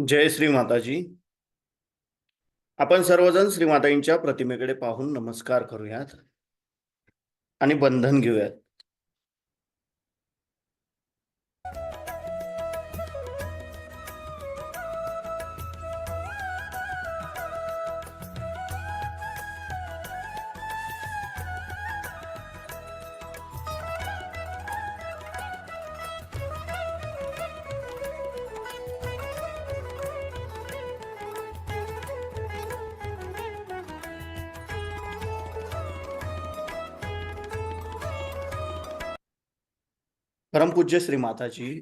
जय श्री माताजी. आपण सर्वजण श्री माताजींच्या प्रतिमेकडे पाहून नमस्कार करूयात आणि बंधन घेऊयात. परमपूज्य श्री माताजी,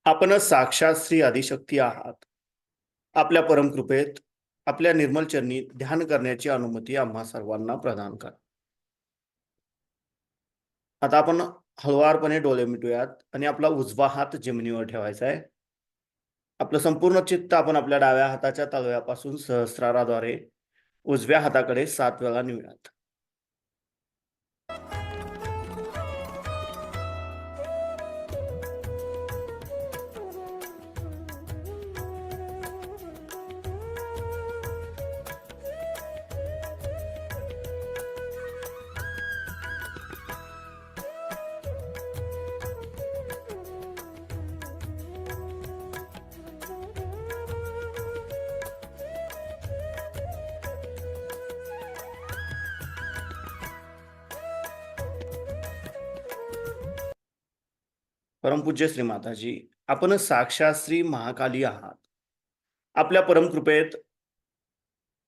आपण साक्षात श्री आदिशक्ती आहात. आपल्या परमकृपेत आपल्या निर्मल चरणी ध्यान करण्याची अनुमती आम्हा सर्वांना प्रदान करा. आता आपण हळुवारपणे डोळे मिटूयात आणि आपला उजवा हात जमिनीवर ठेवायचा आहे. आपलं संपूर्ण चित्त आपण आपल्या डाव्या हाताच्या तळव्यापासून सहस्राराद्वारे उजव्या हाताकडे 7 वेळा नेऊयात. परमपूज्य श्री माताजी, आपण साक्षात श्री महाकाली आहात. आपल्या परमकृपेत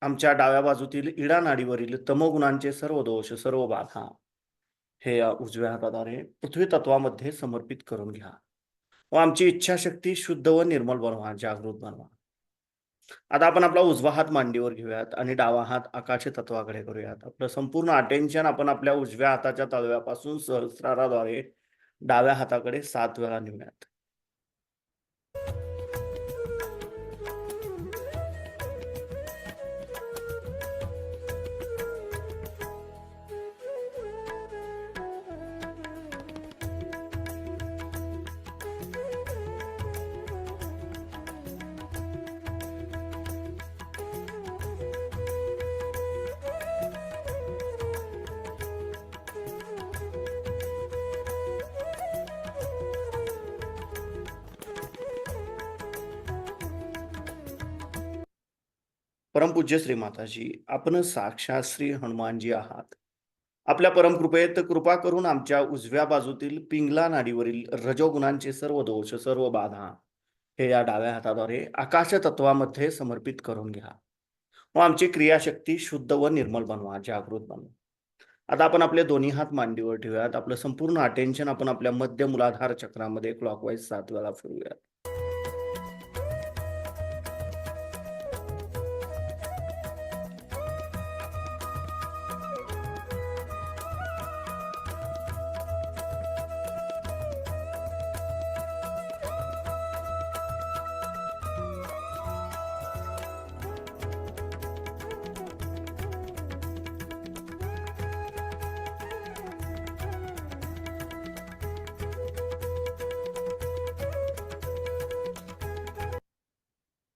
आमच्या डाव्या बाजूतील इडा नाडीवरील तमोगुणांचे सर्व दोष, सर्व बाधा हे या उजव्या हाताद्वारे पृथ्वी तत्वामध्ये समर्पित करून घ्या व आमची इच्छाशक्ती शुद्ध व निर्मल बनवा, जागृत बनवा. आता आपण आपला उजवा हात मांडीवर घेऊयात आणि डावा हात आकाश तत्वाकडे करूयात. आपलं संपूर्ण अटेन्शन आपण आपल्या उजव्या हाताच्या तळव्यापासून सहस्राराद्वारे डाव्या हाताकडे 7 वेळा नेऊयात. परमपूज्य श्री माताजी, आपण साक्षात श्री हनुमानजी आहात. आपल्या परमकृपेत कृपा करून आमच्या उजव्या बाजूतील पिंगला नाडीवरील रजोगुणांचे सर्व दोष, सर्व बाधा हे या डाव्या हाताद्वारे आकाश तत्वामध्ये समर्पित करून घ्या व आमची क्रियाशक्ती शुद्ध व निर्मल बनवा, जागृत बनवा. आता आपण आपले दोन्ही हात मांडीवर ठेवूयात. आपलं संपूर्ण अटेन्शन आपण आपल्या मध्य मूलाधार चक्रामध्ये क्लॉकवाईज 7 वेळा फिरवूयात.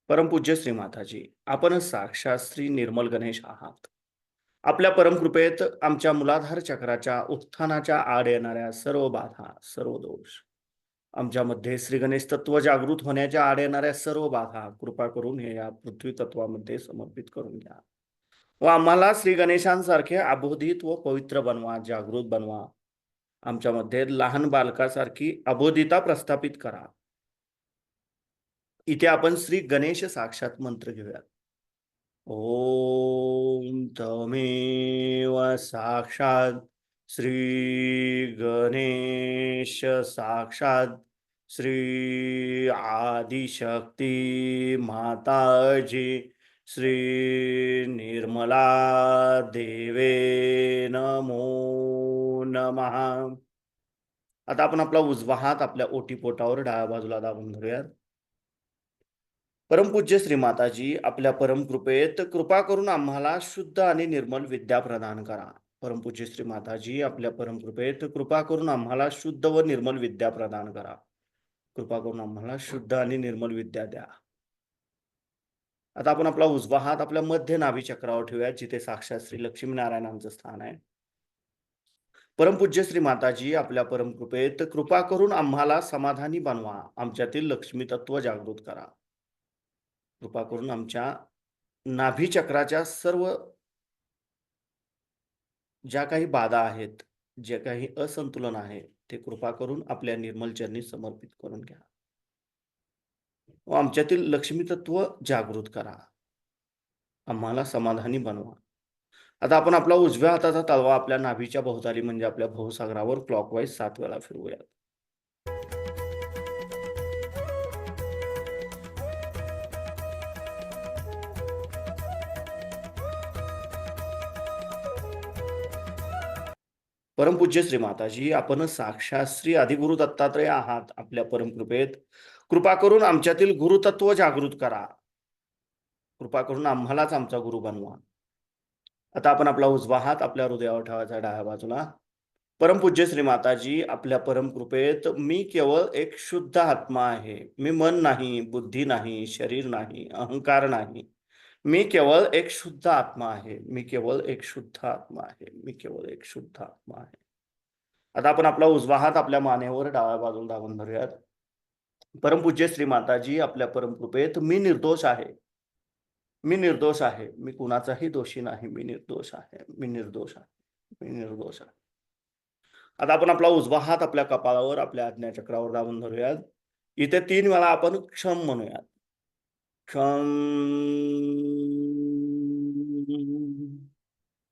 परमपूज्य श्री माताजी, आपण साक्षात श्री निर्मल गणेश आहात. आपल्या परमकृपेत आमच्या मूलाधार चक्राच्या उत्थानाच्या आड येणाऱ्या सर्व बाधा, सर्व दोष, आमच्यामध्ये श्री गणेश तत्व जागृत होण्याच्या आड येणाऱ्या सर्व बाधा कृपा करून हे या पृथ्वी तत्वामध्ये समर्पित करून घ्या व आम्हाला श्री गणेशांसारखे अबोधित व पवित्र बनवा, जागृत बनवा. आमच्यामध्ये लहान बालकासारखी अबोधिता प्रस्थापित करा. इथे आपण श्री गणेश साक्षात मंत्र घेऊयात. ओम तमेव साक्षात श्री गणेश साक्षात श्री आदिशक्ती माताजी श्री निर्मला देवे नमो नमः. आता आपण आपला उजवा हात आपल्या ओटीपोटावर डाव्या बाजूला दाबून धरूयात. परमपूज्य श्री माताजी, आपल्या परमकृपेत कृपा करून आम्हाला शुद्ध आणि निर्मल विद्या प्रदान करा. परमपूज्य श्री माताजी, आपल्या परमकृपेत कृपा करून आम्हाला शुद्ध व निर्मल विद्या प्रदान करा. कृपा करून आम्हाला शुद्ध आणि निर्मल विद्या द्या. आता आपण आपला उजवा हात आपल्या मध्य नाभी चक्रावर ठेवूयात, जिथे साक्षात श्री लक्ष्मीनारायणांचं स्थान आहे. परमपूज्य श्री माताजी, आपल्या परमकृपेत कृपा करून आम्हाला समाधानी बनवा. आमच्यातील लक्ष्मी तत्व जागृत करा. कृपा करून आमच्या नाभी चक्राच्या सर्व ज्या काही बाधा आहेत, जे काही असंतुलन आहे, ते कृपा करून आपल्या निर्मल चरणी समर्पित करून घ्या. व आमच्यातील लक्ष्मी तत्व जागृत करा. आम्हाला समाधानी बनवा. आता आपण आपला उजव्या हाताचा तळवा आपल्या नाभीच्या भोवताली म्हणजे आपल्या भवसागरावर क्लॉकवाईज 7 वेळा फिरवूयात. परमपूज्य श्री माताजी, आपण साक्षात श्री आदिगुरु दत्तात्रय आहात. आपल्या परमकृपेत कृपा करून आमच्यातील गुरुतत्व जागृत करा. कृपा करून आम्हालाच आमचा गुरु बनवा. आता आपण आपला उजवा हात आपल्या हृदयावर ठेवायचा डाव्या बाजूला. परमपूज्य श्री माताजी, आपल्या परमकृपेत मी केवळ एक शुद्ध आत्मा आहे. मी मन नाही, बुद्धी नाही, शरीर नाही, अहंकार नाही. मी केवळ एक शुद्ध आत्मा आहे. मी केवळ एक शुद्ध आत्मा आहे. मी केवळ एक शुद्ध आत्मा आहे. आता आपण आपला उजवा हात आपल्या मानेवर डाव्या बाजूला दाबून धरूयात. परमपूज्य श्री माताजी, आपल्या परमकृपेत मी निर्दोष आहे. मी निर्दोष आहे. मी कुणाचाही दोषी नाही. मी निर्दोष आहे. मी निर्दोष आहे. मी निर्दोष आहे. आता आपण आपला उजवा हात आपल्या कपाळावर आपल्या आज्ञाचक्रावर दाबून धरूयात. इथे 3 वेळा आपण क्षम म्हणूयात. क्षम,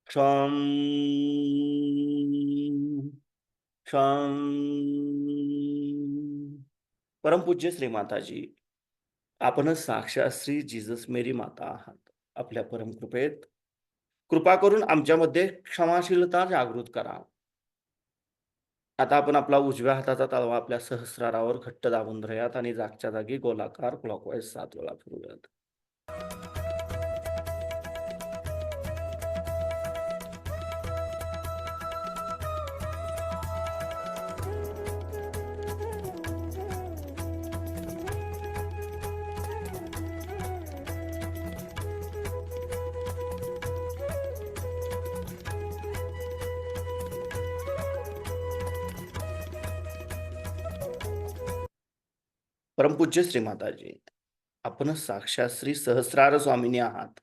क्षम, क्षम. परमपूज्य श्री माताजी, आपणच साक्षात श्री जीसस मेरी माता आहात. आपल्या परमकृपेत कृपा करून आमच्यामध्ये क्षमाशीलता जागृत करा. आता आपण आपला उजव्या हाताचा तळवा आपल्या सहस्रारावर घट्ट दाबून धरूयात आणि जागच्या जागी गोलाकार क्लॉकवाईज 7 वेळा फिरवूयात. परमपूज्य श्री माताजी, आपण साक्षात श्री सहस्रार स्वामिनी आहात.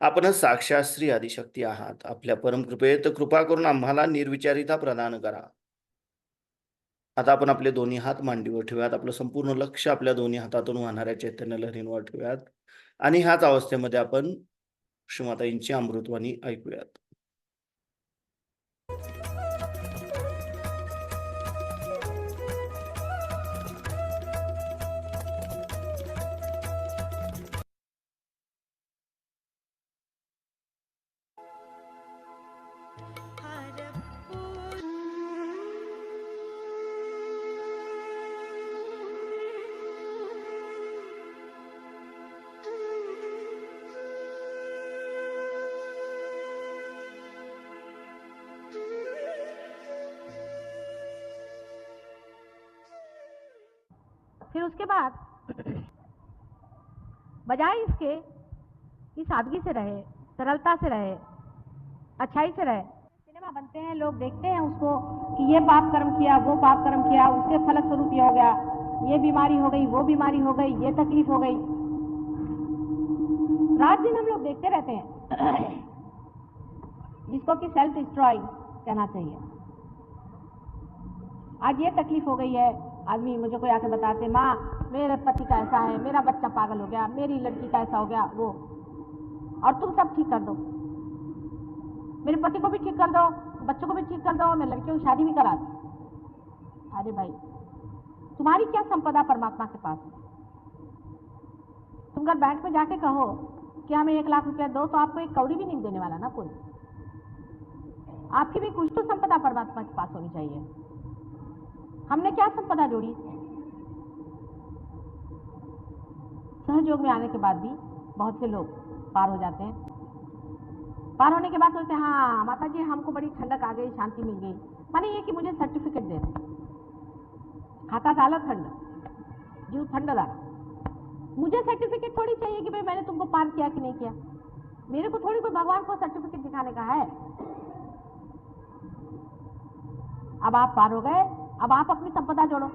आपण साक्षात श्री आदिशक्ती आहात. आपल्या परमकृपेत कृपा करून आम्हाला निर्विचारिता प्रदान करा. आता आपण आपले दोन्ही हात मांडीवर ठेवूयात. आपलं संपूर्ण लक्ष आपल्या दोन्ही हातातून वाहणाऱ्या चैतन्य लहरींवर ठेवूयात आणि ह्याच अवस्थेमध्ये आपण श्रीमाताईंची अमृतवाणी ऐकूयात. फिर उसके बाद बजाय इसके कि सादगी से रहे, सरलता से रहे, अच्छाई से रहे। सिनेमा बनते हैं, लोग देखते हैं उसको कि ये पाप कर्म किया, वो पाप कर्म किया, उसके फलस्वरूप ये हो गया, ये बीमारी हो गई, वो बीमारी हो गई, ये तकलीफ हो गई। रात दिन हम लोग देखते रहते हैं जिसको कि सेल्फ डिस्ट्रॉइंग कहना चाहिए। आज ये तकलीफ हो गई है, आदमी मुझे कोई आके बताते, माँ मेरे पति का ऐसा है, मेरा बच्चा पागल हो गया, मेरी लड़की का ऐसा हो गया, वो, और तुम सब ठीक कर दो, मेरे पति को भी ठीक कर दो, बच्चों को भी ठीक कर दो, मैं लड़कियों की शादी भी करा दूं। अरे भाई, तुम्हारी क्या संपदा परमात्मा के पास है? तुम अगर बैंक में जाके कहो कि हमें 1 लाख रुपया दो, तो आपको 1 कौड़ी भी नहीं देने वाला ना कोई। आपकी भी कुछ तो संपदा परमात्मा के पास होनी चाहिए। हमने क्या संपदा जोड़ी? सहयोग में आने के बाद भी बहुत से लोग पार हो जाते हैं। पार होने के बाद सोचते हैं हाँ माता जी हमको बड़ी ठंडक आ गई, शांति मिल गई। माने ये कि मुझे सर्टिफिकेट दे रहे, हातात आलं थंड, जीव थंड झाला, मुझे सर्टिफिकेट थोड़ी चाहिए कि भाई मैंने तुमको पार किया कि नहीं किया। मेरे को थोड़ी कोई भगवान को सर्टिफिकेट दिखाने का है। अब आप पार हो गए, अब आप अपनी संपदा जोड़ो।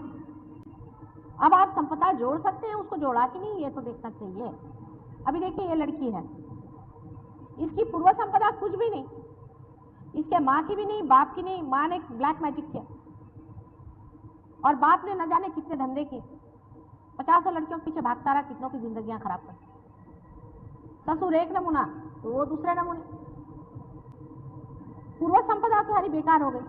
अब आप संपदा जोड़ सकते हैं, उसको जोड़ा कि नहीं ये तो देखना चाहिए। अभी देखिए ये लड़की है, इसकी पूर्व संपदा कुछ भी नहीं, इसके माँ की भी नहीं, बाप की नहीं। माँ ने ब्लैक मैजिक किया और बाप ने न जाने कितने धंधे किए, 50 लड़कियों के पीछे भागता रहा, कितनों की जिंदगियां खराब कर। ससुर एक नमूना तो वो दूसरे नमूने। पूर्व संपदा तो सारी बेकार हो गई।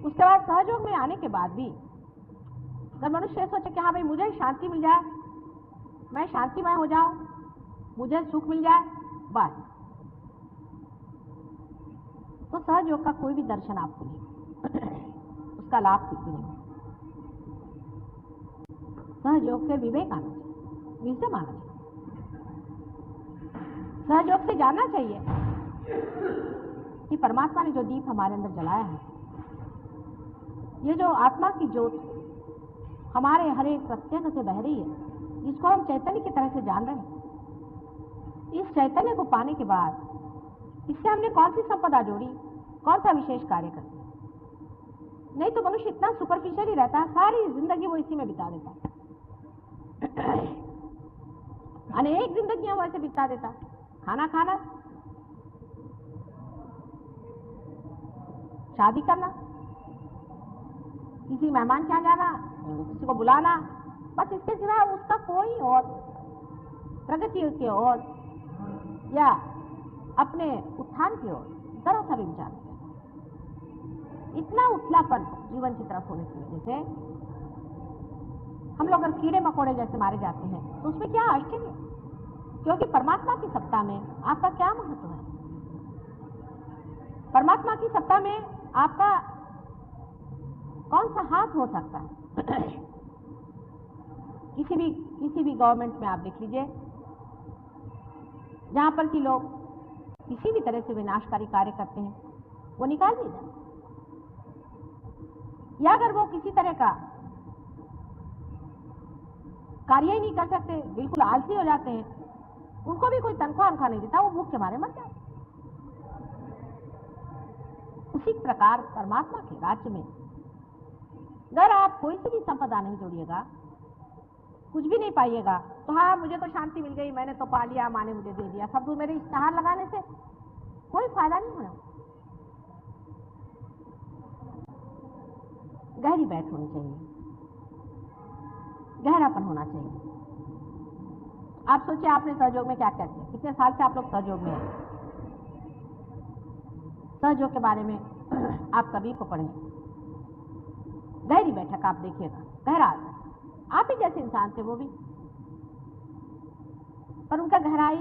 उसके बाद सहयोग में आने के बाद भी अगर मनुष्य सोचे कि हाँ भाई मुझे शांति मिल जाए, मैं शांतिमय हो जाऊं, मुझे सुख मिल जाए, बस, तो सहयोग का कोई भी दर्शन आपको नहीं, उसका लाभ कुछ भी नहीं। सहयोग से विवेक आना चाहिए, विजडम आना चाहिए। सहयोग से जानना चाहिए कि परमात्मा ने जो दीप हमारे अंदर जलाया है, ये जो आत्मा की ज्योत हमारे हर एक प्रत्येक से बह रही है, जिसको हम चैतन्य की तरह से जान रहे हैं, इस चैतन्य को पाने के बाद इससे हमने कौन सी संपदा जोड़ी, कौन सा विशेष कार्य करते हैं। नहीं तो मनुष्य इतना सुपरफिशियल ही रहता है, सारी जिंदगी वो इसी में बिता देता है। अनेक जिंदगियां वो ऐसे बिता देता है। खाना खाना, शादी करना, किसी मेहमान के यहाँ जाना, किसी को बुलाना, बस इसके सिवा उसका कोई और प्रगति की ओर या अपने उत्थान की ओर जरा सा भी विचार नहीं। इतना उथलापन जीवन की तरफ होने की वजह से हम लोग अगर कीड़े मकोड़े जैसे मारे जाते हैं तो उसमें क्या आश्चर्य, क्योंकि परमात्मा की सत्ता में आपका क्या महत्व है। परमात्मा की सत्ता में आपका कौन सा हाथ हो सकता है। किसी भी गवर्नमेंट में आप देख लीजिए, जहां पर कि लोग किसी भी तरह से विनाशकारी कार्य करते हैं, वो निकाल दिए जाते, या अगर वो किसी तरह का कार्य ही नहीं कर सकते, बिल्कुल आलसी हो जाते हैं, उनको भी कोई तनख्वाह नहीं देता, वो भूख के मारे मर जाते। उसी प्रकार परमात्मा के राज्य में अगर आप कोई सी भी संपदा नहीं जोड़िएगा, कुछ भी नहीं पाइएगा, तो हाँ मुझे तो शांति मिल गई, मैंने तो पा लिया, माँ ने मुझे दे दिया, सब मेरे इश्तेहार लगाने से कोई फायदा नहीं होना। गहरी बैठ होनी चाहिए, गहरापन होना चाहिए। आप सोचिए आपने सहयोग में क्या क्या किया, कितने साल से आप लोग सहयोग में हैं। सहयोग के बारे में आप कभी को पढ़ें, गहरी बैठक आप देखिएगा, गहरा आप ही जैसे इंसान थे वो भी, पर उनका गहराई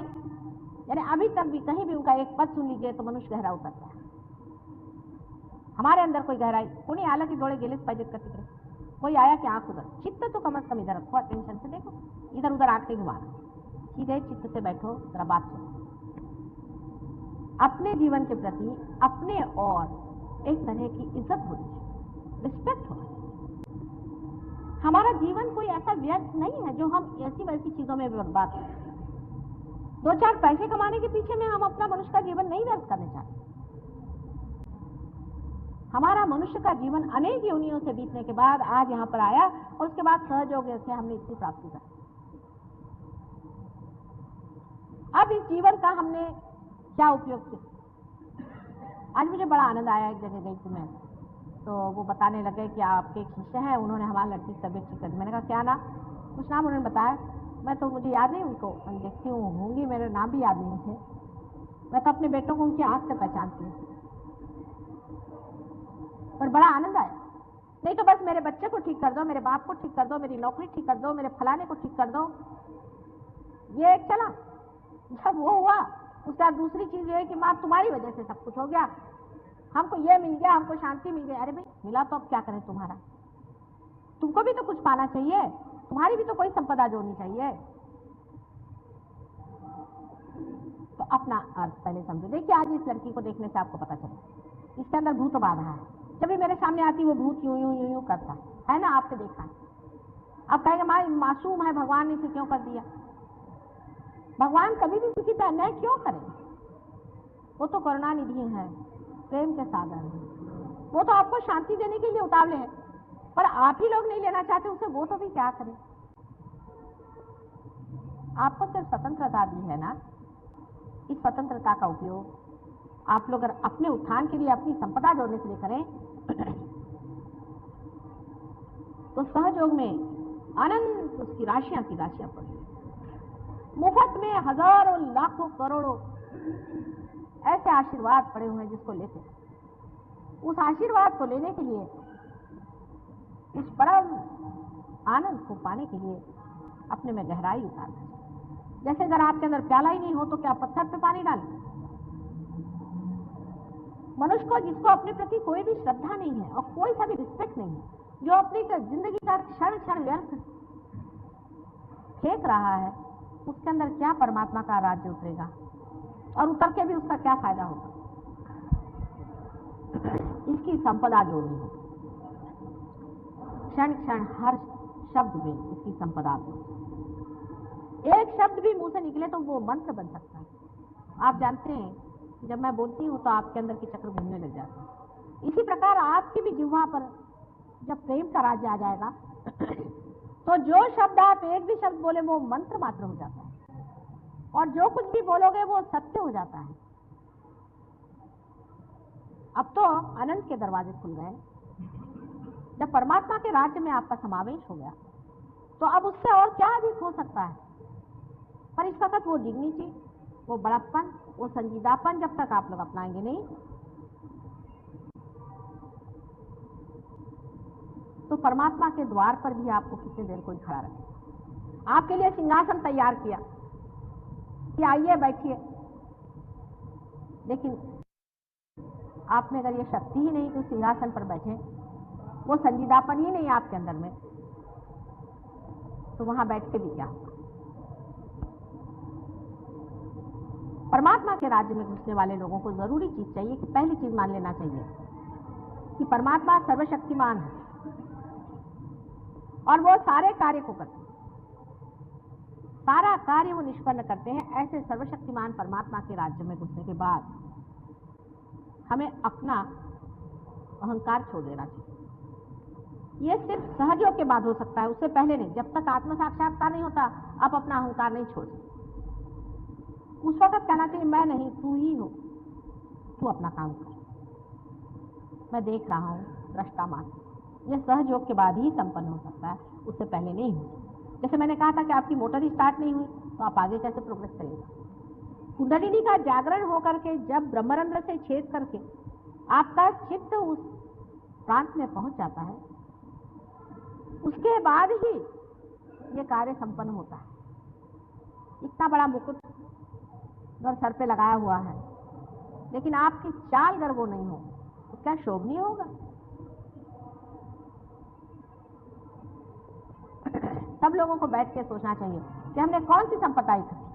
यानी अभी तक भी कहीं भी उनका एक पद सुन लीजिए तो मनुष्य गहरा उतरता है। हमारे अंदर कोई गहराई कोई आला की जोड़े गेलिस पाइजे का तिकडे, कोई आया कि आंख उधर, चित्त तो कम से कम इधर रखो, अटेंशन से देखो, इधर उधर आंख नहीं घुमाना, सीधे चित्त से बैठो, जरा बात सुनो। अपने जीवन के प्रति अपने और एक तरह की इज्जत होनी चाहिए, रिस्पेक्ट होना चाहिए। हमारा जीवन कोई ऐसा व्यर्थ नहीं है जो हम ऐसी वैसी चीजों में बर्बाद करें। 2-4 पैसे कमाने के पीछे में हम अपना मनुष्य का जीवन नहीं व्यर्थ करना चाहते। हमारा मनुष्य का जीवन अनेक योनियों से बीतने के बाद आज यहाँ पर आया और उसके बाद सहयोग से हमने इतनी प्राप्ति कर। अब इस जीवन का हमने क्या उपयोग किया। आज मुझे बड़ा आनंद आया, एक जगह गई थी मैं, तो वो बताने लगे कि आपके एक शिष्य हैं, उन्होंने हमारी लड़की की तबीयत ठीक कर दी। मैंने कहा क्या नाम, कुछ नाम उन्होंने बताया, मैं तो मुझे याद नहीं उनको, मैं देखती हूँ होंगी, मेरे नाम भी याद नहीं मुझे, मैं तो अपने बेटों को उनकी आंख से पहचानती हूँ। पर बड़ा आनंद आया, नहीं तो बस मेरे बच्चे को ठीक कर दो, मेरे बाप को ठीक कर दो, मेरी नौकरी ठीक कर दो, मेरे फलाने को ठीक कर दो, ये एक चला। जब वो हुआ उसके बाद दूसरी चीज ये है कि माँ तुम्हारी वजह से सब कुछ हो गया, हमको ये मिल गया, हमको शांति मिल गई। अरे भाई मिला तो अब क्या करें, तुम्हारा तुमको भी तो कुछ पाना चाहिए, तुम्हारी भी तो कोई संपदा जोड़नी चाहिए। तो अपना अर्थ पहले समझो। देखिए आज इस लड़की को देखने से आपको पता चले इसके अंदर भूत बाधा है। जब भी मेरे सामने आती वो भूत यूं यूं यूं यूं करता है ना, आपने देखा अब कहेंगे माँ मासूम है, भगवान ने इसे क्यों कर दिया? भगवान कभी भी किसी पे अन्याय क्यों करें? वो तो करुणा निधि है, प्रेम के सागर है, वो तो आपको शांति देने के लिए उतावले हैं, पर आप ही लोग नहीं लेना चाहते उसे, वो तो भी क्या करें? आपको सिर्फ स्वतंत्रता दी है ना, इस स्वतंत्रता का उपयोग आप लोग अगर अपने उत्थान के लिए, अपनी संपदा जोड़ने के लिए करें तो सहयोग में अनंत उसकी राशियां की राशियां पड़ी, मुफ्त में हजारों लाखों करोड़ों ऐसे आशीर्वाद पड़े हुए हैं जिसको लेते, उस आशीर्वाद को लेने के लिए, उस परम आनंद को पाने के लिए अपने में गहराई उतारना। जैसे अगर आपके अंदर प्याला ही नहीं हो तो क्या पत्थर पे पानी डालें? मनुष्य को, जिसको अपने प्रति कोई भी श्रद्धा नहीं है और कोई सा भी रिस्पेक्ट नहीं है, जो अपनी जिंदगी का क्षण क्षण व्यर्थ फेंक रहा है, उसके अंदर क्या परमात्मा का राज्य उतरेगा? और उतर के भी उसका क्या फायदा होगा? इसकी संपदा जोड़नी है, क्षण क्षण हर शब्द में इसकी संपदा हो। एक शब्द भी मुंह से निकले तो वो मंत्र बन सकता है। आप जानते हैं जब मैं बोलती हूँ तो आपके अंदर के चक्र घूमने लग जाते हैं। इसी प्रकार आपकी भी जिह्वा पर जब प्रेम का राज्य आ जाएगा तो जो शब्द आप एक भी शब्द बोले वो मंत्र मात्र हो जाता है, और जो कुछ भी बोलोगे वो सत्य हो जाता है। अब तो अनंत के दरवाजे खुल गए। जब परमात्मा के राज्य में आपका समावेश हो गया तो अब उससे और क्या अधिक हो सकता है? पर इस वक्त वो डिग्निटी, वो बड़प्पन, वो संजीदापन जब तक आप लोग अपनाएंगे नहीं तो परमात्मा के द्वार पर भी आपको कितनी देर कोई खड़ा रखे। आपके लिए सिंहासन तैयार किया कि आइए बैठिए, लेकिन आप में अगर ये शक्ति ही नहीं कि सिंहासन पर बैठे, वो संजीदापन ही नहीं आपके अंदर में, तो वहां बैठ के भी क्या होगा? परमात्मा के राज्य में घुसने वाले लोगों को जरूरी चीज चाहिए कि पहली चीज मान लेना चाहिए कि परमात्मा सर्वशक्तिमान है और वो सारे कार्य को करते हैं, सारा कार्य वो निष्पन्न करते हैं। ऐसे सर्वशक्तिमान परमात्मा के राज्य में घुसने के बाद हमें अपना अहंकार छोड़ देना चाहिए। ये सिर्फ सहयोग के बाद हो सकता है, उससे पहले नहीं। जब तक आत्म साक्षात्कार नहीं होता आप अपना अहंकार नहीं छोड़ सकते। उस वक्त कहना चाहिए मैं नहीं, तू ही हो, तू अपना काम कर, मैं देख रहा हूँ, दृष्टा मात्र। यह सहयोग के बाद ही संपन्न हो सकता है, उससे पहले नहीं हो। जैसे मैंने कहा था कि आपकी मोटर ही स्टार्ट नहीं हुई तो आप आगे कैसे प्रोग्रेस करेंगे? कुंडलिनी का जागरण होकर के जब ब्रह्मरंध्र से छेद करके आपका चित्त उस प्रांत में पहुंच जाता है, उसके बाद ही ये कार्य संपन्न होता है। इतना बड़ा मुकुट अगर सर पे लगाया हुआ है लेकिन आपकी चाल अगर वो नहीं हो तो क्या शोभनीय होगा? सब लोगों को बैठ के सोचना चाहिए कि हमने कौन सी संपदा इकट्ठी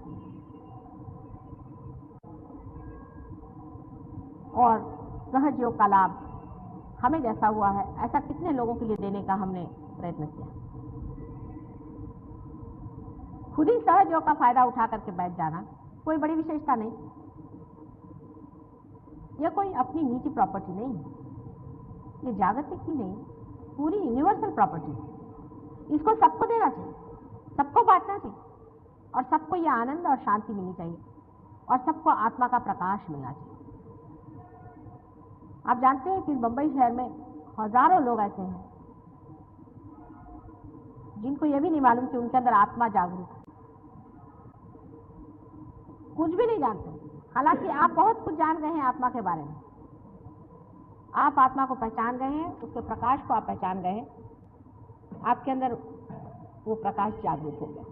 और सहयोग का लाभ हमें जैसा हुआ है ऐसा कितने लोगों के लिए देने का हमने प्रयत्न किया। खुद ही सहयोग का फायदा उठा करके बैठ जाना कोई बड़ी विशेषता नहीं, यह कोई अपनी निजी प्रॉपर्टी नहीं है, ये जागतिक ही नहीं, पूरी यूनिवर्सल प्रॉपर्टी है। इसको सबको देना चाहिए, सबको बांटना चाहिए, और सबको यह आनंद और शांति मिलनी चाहिए, और सबको आत्मा का प्रकाश मिलना चाहिए। आप जानते हैं कि बंबई शहर में हजारों लोग ऐसे हैं जिनको यह भी नहीं मालूम कि उनके अंदर आत्मा जागरूक है, कुछ भी नहीं जानते। हालांकि आप बहुत कुछ जान गए हैं आत्मा के बारे में, आप आत्मा को पहचान गए हैं, उसके प्रकाश को आप पहचान गए हैं, आपके अंदर वो प्रकाश जागरूक हो गया।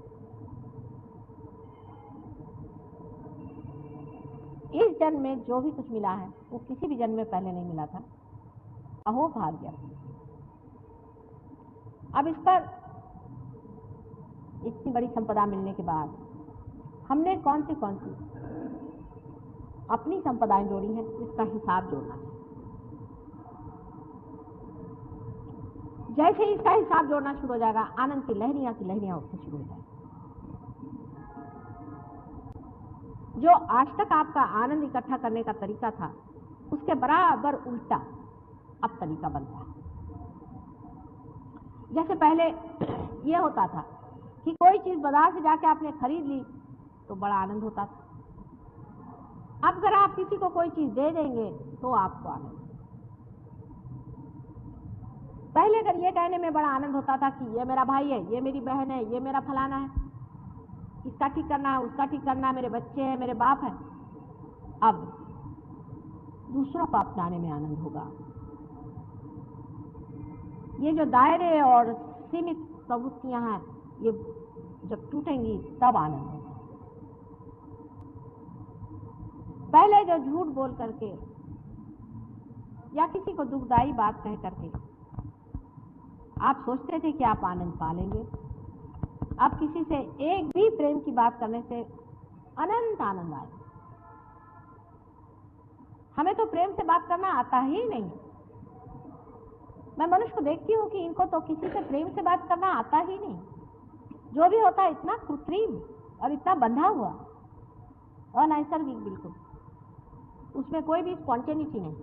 इस जन्म में जो भी कुछ मिला है वो किसी भी जन्म में पहले नहीं मिला था, अहो भाग्य। अब इस पर इतनी बड़ी संपदा मिलने के बाद हमने कौन सी अपनी संपदाएं जोड़ी हैं, इसका हिसाब जोड़ना है। जैसे ही इसका हिसाब जोड़ना शुरू हो जाएगा, आनंद की लहरियां उठनी शुरू हो जाएगी। जो आज तक आपका आनंद इकट्ठा करने का तरीका था, उसके बराबर उल्टा अब तरीका बनता है। जैसे पहले ये होता था कि कोई चीज बाजार से जाके आपने खरीद ली तो बड़ा आनंद होता था। अब अगर आप किसी को कोई चीज दे देंगे तो आपको आनंद। पहले अगर ये कहने में बड़ा आनंद होता था कि ये मेरा भाई है, ये मेरी बहन है, ये मेरा फलाना है, इसका ठीक करना है, उसका ठीक करना है, मेरे बच्चे हैं, मेरे बाप है। अब दूसरों को अपनाने में आनंद होगा। ये जो दायरे और सीमित प्रवृत्तियां हैं, ये जब टूटेंगी तब आनंद होगा। पहले जो झूठ बोल करके या किसी को दुखदाई बात कह करके आप सोचते थे कि आप आनंद पा लेंगे, अब किसी से एक भी प्रेम की बात करने से अनंत आनंद आए। हमें तो प्रेम से बात करना आता ही नहीं। मैं मनुष्य को देखती हूँ कि इनको तो किसी से प्रेम से बात करना आता ही नहीं। जो भी होता है इतना कृत्रिम और इतना बंधा हुआ, अनैसर्गिक बिल्कुल, उसमें कोई भी स्पॉन्टेनिटी नहीं,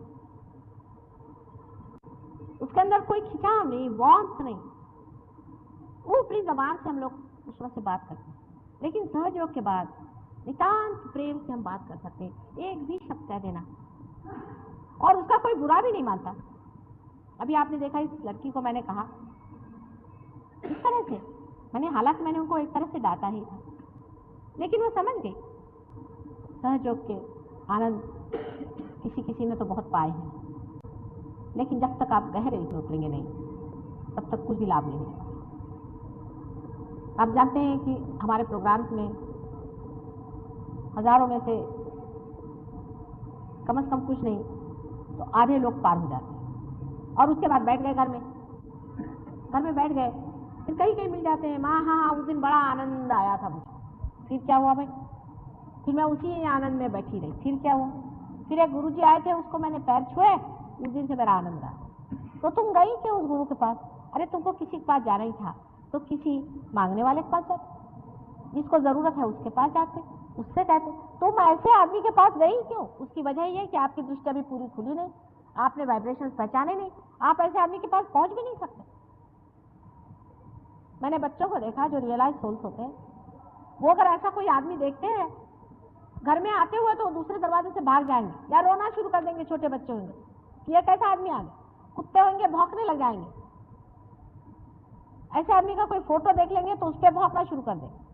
उसके अंदर कोई खिंचाव नहीं, वार्मथ नहीं। ऊपरी जबान से हम लोग दूसरों से बात करते हैं, लेकिन सहयोग के बाद नितांत प्रेम से हम बात कर सकते हैं। एक भी शब्द कह देना और उसका कोई बुरा भी नहीं मानता। अभी आपने देखा इस लड़की को मैंने कहा इस तरह से, हालांकि मैंने उनको एक तरह से डांटा ही था, लेकिन वो समझ गई। सहयोग के आनंद किसी किसी ने तो बहुत पाए हैं, लेकिन जब तक आप गहरे इसमें उतरेंगे नहीं, तब तक कुछ भी लाभ नहीं होगा। आप जानते हैं कि हमारे प्रोग्राम्स में हजारों में से कम से कम कुछ नहीं तो आधे लोग पार हो जाते हैं और उसके बाद बैठ गए घर में बैठ गए, फिर कहीं मिल जाते हैं। माँ हाँ उस दिन बड़ा आनंद आया था मुझे। फिर क्या हुआ भाई? फिर मैं उसी आनंद में बैठी रही। फिर क्या हुआ? फिर एक गुरुजी आए थे, उसको मैंने पैर छुए, उस दिन से मेरा आनंद रहा। तो तुम गई क्यों उस गुरु के पास? अरे तुमको किसी के पास जाना ही था तो किसी मांगने वाले के पास जाते, जिसको जरूरत है उसके पास जाते, उससे कहते। तुम ऐसे आदमी के पास गई क्यों? उसकी वजह ये कि आपकी दृष्टि अभी पूरी खुली नहीं, आपने वाइब्रेशंस पहचाने नहीं, आप ऐसे आदमी के पास पहुंच भी नहीं सकते। मैंने बच्चों को देखा जो रियलाइज सोल्स होते हैं, वो अगर ऐसा कोई आदमी देखते हैं घर में आते हुए तो दूसरे दरवाजे से भाग जाएंगे या रोना शुरू कर देंगे। छोटे बच्चे होंगे कि ये कैसा आदमी आ गया, कुत्ते होंगे भौंकने लग जाएंगे। ऐसे आदमी का कोई फोटो देख लेंगे तो उस पर भौंकना शुरू कर देंगे।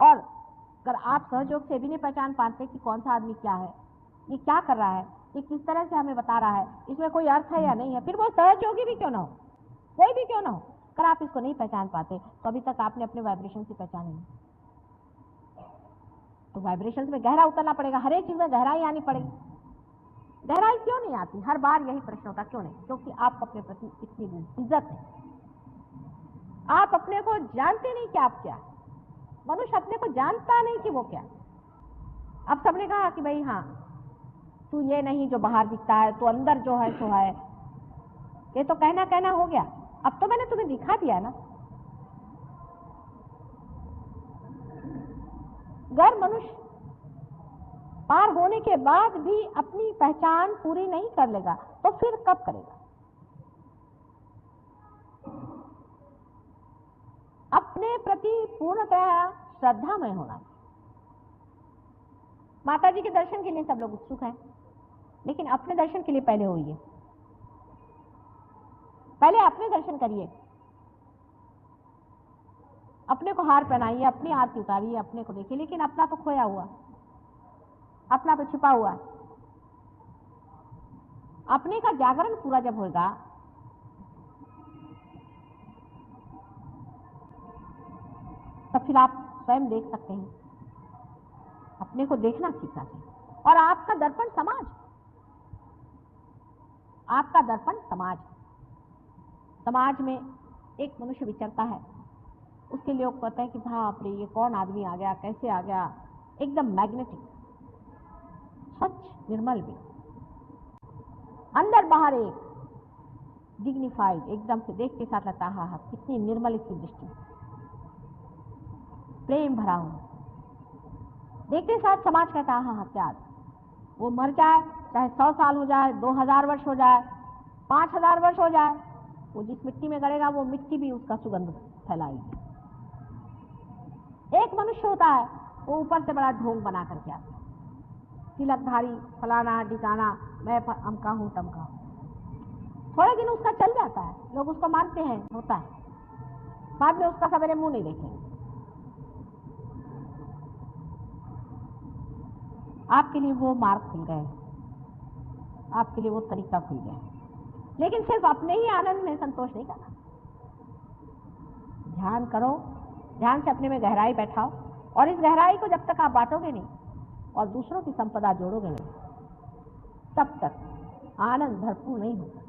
और अगर आप सहयोग से भी नहीं पहचान पाते कि कौन सा आदमी क्या है, ये क्या कर रहा है, ये किस तरह से हमें बता रहा है, इसमें कोई अर्थ है या नहीं है, फिर वो सहयोगी भी क्यों ना हो, कोई भी क्यों ना हो, अगर आप इसको नहीं पहचान पाते तो अभी तक आपने अपने वाइब्रेशन से पहचाने नहीं। तो वाइब्रेशन में गहरा उतरना पड़ेगा, हर एक चीज में गहराई आनी पड़ेगी। गहराई क्यों नहीं आती? हर बार यही प्रश्न होता, क्यों नहीं? क्योंकि आप अपने प्रति इतनी इज्जत है, आप अपने को जानते नहीं कि आप क्या। मनुष्य अपने को जानता नहीं कि वो क्या। अब सबने कहा कि भाई हाँ तू ये नहीं जो बाहर दिखता है, तू अंदर जो है सो है। ये तो कहना हो गया, अब तो मैंने तुम्हें दिखा दिया ना। अगर मनुष्य पार होने के बाद भी अपनी पहचान पूरी नहीं कर लेगा तो फिर कब करेगा? अपने प्रति पूर्णतः श्रद्धामय होना। माता जी के दर्शन के लिए सब लोग उत्सुक हैं, लेकिन अपने दर्शन के लिए पहले होइए, पहले अपने दर्शन करिए, अपने को हार पहनाइए, अपनी आरती उतारिए, अपने को देखिए। लेकिन अपना तो खोया हुआ, अपना तो छिपा हुआ। अपने का जागरण पूरा जब होगा तब फिर आप स्वयं देख सकते हैं। अपने को देखना सीखना चाहिए। और आपका दर्पण समाज, आपका दर्पण समाज। समाज में एक मनुष्य विचरता है, उसके लिए लोग कहते हैं कि बाप रे ये कौन आदमी आ गया, कैसे आ गया, एकदम मैग्नेटिक, स्वच्छ निर्मल भी। अंदर बाहर एक डिग्निफाइड, एकदम से देख के साथ लगता हाँ हाँ कितनी निर्मल इसकी दृष्टि, प्रेम भरा हुआ। देखते साथ समाज कहता हाँ हाँ क्या, वो मर जाए चाहे 100 साल हो जाए, 2000 वर्ष हो जाए, 5000 वर्ष हो जाए, वो जिस मिट्टी में गड़ेगा वो मिट्टी भी उसका सुगंध फैलाएगी। एक मनुष्य होता है वो ऊपर से बड़ा ढोंग बना करके आता है, तिलकधारी, फलाना ढिकाना, मैं अमका हूं टमका हूं। थोड़े दिन उसका चल जाता है, लोग उसको मानते हैं, होता है, बाद में उसका सवेरे मुंह नहीं देखेंगे। आपके लिए वो मार्ग खुल गए, आपके लिए वो तरीका खुल गया, लेकिन सिर्फ अपने ही आनंद में संतोष नहीं करना। ध्यान करो, ध्यान से अपने में गहराई बैठाओ, और इस गहराई को जब तक आप बांटोगे नहीं और दूसरों की संपदा जोड़ोगे नहीं, तब तक आनंद भरपूर नहीं होगा।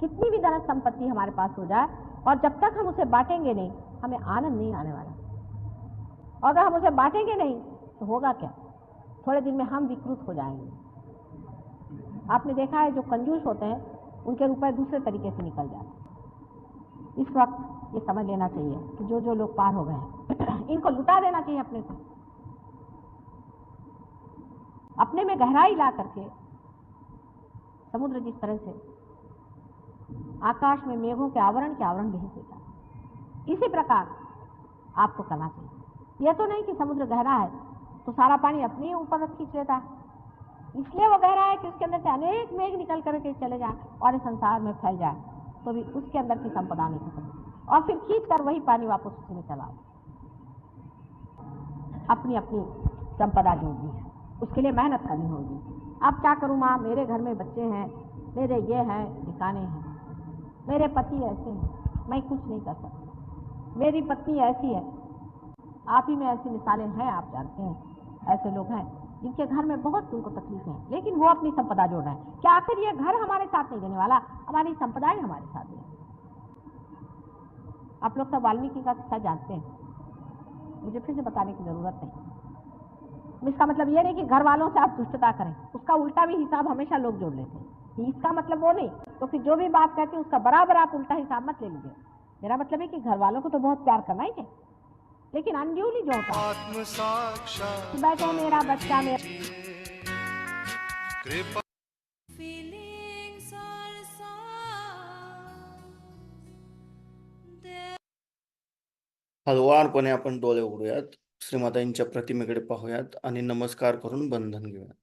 कितनी भी धन संपत्ति हमारे पास हो जाए, और जब तक हम उसे बांटेंगे नहीं, हमें आनंद नहीं आने वाला। और अगर हम उसे बांटेंगे नहीं तो होगा क्या, थोड़े दिन में हम विकृत हो जाएंगे। आपने देखा है जो कंजूस होते हैं उनके रुपए दूसरे तरीके से निकल जाते हैं। इस वक्त ये समझ लेना चाहिए कि जो जो लोग पार हो गए हैं इनको लुटा देना चाहिए अपने को, अपने में गहराई ला करके। समुद्र जिस तरह से आकाश में मेघों के आवरण भेज देता है, इसी प्रकार आपको करना चाहिए। यह तो नहीं कि समुद्र गहरा है तो सारा पानी अपने ही ऊपर खींच लेता है, इसलिए वो गहरा है कि उसके अंदर से अनेक मेघ निकल करके चले जाए और इस संसार में फैल जाए, तो भी उसके अंदर की संपदा नहीं खत्म, और फिर खींच कर वही पानी वापस उसी में चला। अपनी अपनी संपदा जोड़नी है, उसके लिए मेहनत करनी होगी। अब क्या करूँ माँ, मेरे घर में बच्चे हैं, मेरे ये हैं, ठिकाने हैं, मेरे पति ऐसे हैं, मैं कुछ नहीं कर सकती, मेरी पत्नी ऐसी है। आप ही में ऐसी मिसालें हैं, आप जानते हैं, ऐसे लोग हैं जिनके घर में बहुत उनको तकलीफ है, लेकिन वो अपनी संपदा जोड़ रहे हैं। क्या आखिर ये घर हमारे साथ नहीं देने वाला, हमारी संपदाएं हमारे साथ देने। आप लोग सब वाल्मीकि का किस्सा जानते हैं, मुझे फिर से बताने की जरूरत नहीं। इसका मतलब ये नहीं कि घर वालों से आप दुष्टता करें, उसका उल्टा भी हिसाब हमेशा लोग जोड़ लेते हैं। इसका मतलब वो नहीं, तो फिर जो भी बात कहते हैं उसका बराबर आप उल्टा हिसाब मत ले लीजिए। मेरा मतलब है कि घर वालों को तो बहुत प्यार करना ही चाहिए, लेकिन अनड्यूली जो होता है कि बैठो मेरा बच्चा मेरा। हळुवारपणे आपण डोळे उघडूयात, श्रीमातांच्या प्रतिमेकडे पाहूयात आणि नमस्कार करून बंधन घेऊयात.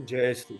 जय श्री